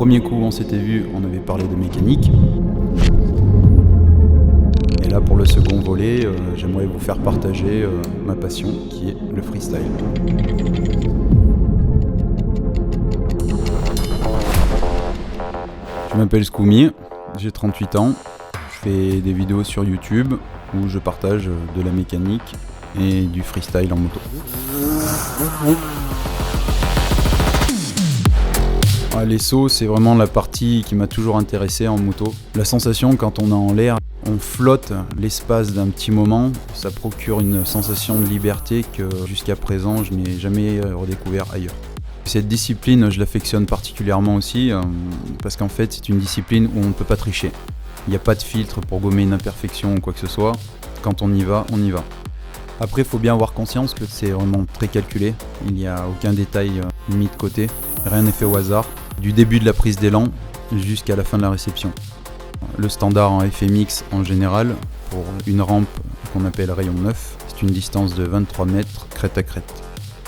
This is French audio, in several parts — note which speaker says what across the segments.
Speaker 1: premier coup où on s'était vu, on avait parlé de mécanique. Et là, pour le second volet, j'aimerais vous faire partager ma passion, qui est le freestyle. Je m'appelle Scoumi, j'ai 38 ans, je fais des vidéos sur YouTube où je partage de la mécanique et du freestyle en moto. Les sauts, c'est vraiment la partie qui m'a toujours intéressé en moto. La sensation quand on est en l'air, on flotte l'espace d'un petit moment, ça procure une sensation de liberté que jusqu'à présent je n'ai jamais redécouvert ailleurs. Cette discipline, je l'affectionne particulièrement aussi parce qu'en fait c'est une discipline où on ne peut pas tricher. Il n'y a pas de filtre pour gommer une imperfection ou quoi que ce soit. Quand on y va, on y va. Après, il faut bien avoir conscience que c'est vraiment très calculé. Il n'y a aucun détail mis de côté. Rien n'est fait au hasard. Du début de la prise d'élan jusqu'à la fin de la réception. Le standard en FMX en général, pour une rampe qu'on appelle rayon 9, c'est une distance de 23 mètres crête à crête.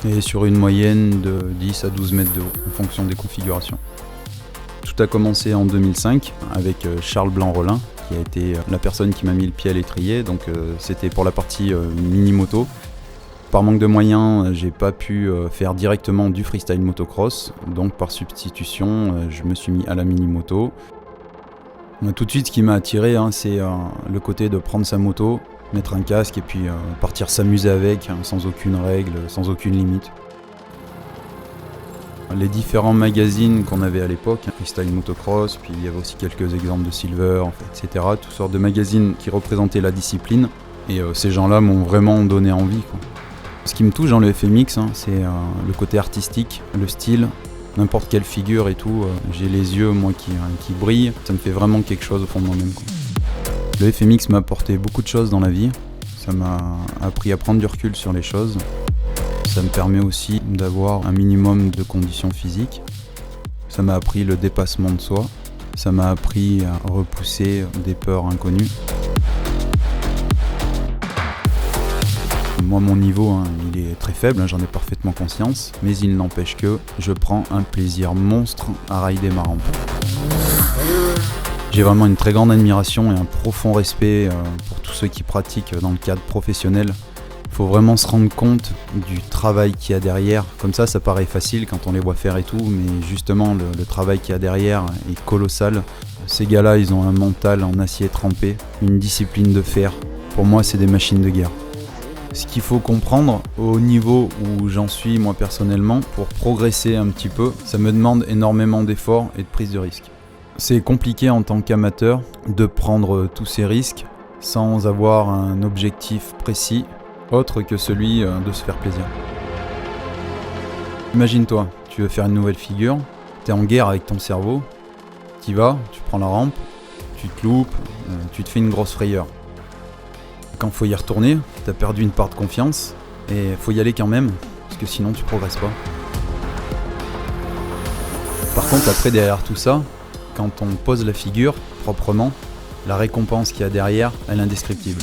Speaker 1: Et sur une moyenne de 10 à 12 mètres de haut, en fonction des configurations. Tout a commencé en 2005 avec Charles Blanc-Rollin, qui a été la personne qui m'a mis le pied à l'étrier, donc c'était pour la partie mini-moto. Par manque de moyens, j'ai pas pu faire directement du freestyle motocross, donc par substitution, je me suis mis à la mini-moto. Tout de suite, ce qui m'a attiré, c'est le côté de prendre sa moto, mettre un casque et puis partir s'amuser avec, sans aucune règle, sans aucune limite. Les différents magazines qu'on avait à l'époque, freestyle motocross, puis il y avait aussi quelques exemples de Silver, etc. Toutes sortes de magazines qui représentaient la discipline, et ces gens-là m'ont vraiment donné envie, quoi. Ce qui me touche dans le FMX, c'est le côté artistique, le style, n'importe quelle figure et tout. J'ai les yeux, moi, qui brillent. Ça me fait vraiment quelque chose au fond de moi-même, quoi. Le FMX m'a apporté beaucoup de choses dans la vie. Ça m'a appris à prendre du recul sur les choses. Ça me permet aussi d'avoir un minimum de conditions physiques. Ça m'a appris le dépassement de soi. Ça m'a appris à repousser des peurs inconnues. Moi, mon niveau, il est très faible, j'en ai parfaitement conscience, mais il n'empêche que je prends un plaisir monstre à rider ma rampe. J'ai vraiment une très grande admiration et un profond respect pour tous ceux qui pratiquent dans le cadre professionnel. Il faut vraiment se rendre compte du travail qu'il y a derrière. Comme ça paraît facile quand on les voit faire et tout, mais justement, le travail qu'il y a derrière est colossal. Ces gars-là, ils ont un mental en acier trempé, une discipline de fer. Pour moi, c'est des machines de guerre. Ce qu'il faut comprendre, au niveau où j'en suis moi personnellement, pour progresser un petit peu, ça me demande énormément d'efforts et de prise de risque. C'est compliqué en tant qu'amateur de prendre tous ces risques sans avoir un objectif précis, autre que celui de se faire plaisir. Imagine-toi, tu veux faire une nouvelle figure, tu es en guerre avec ton cerveau, tu y vas, tu prends la rampe, tu te loupes, tu te fais une grosse frayeur. Quand il faut y retourner, tu as perdu une part de confiance et il faut y aller quand même, parce que sinon tu progresses pas. Par contre, après, derrière tout ça, quand on pose la figure proprement, la récompense qu'il y a derrière, elle est indescriptible.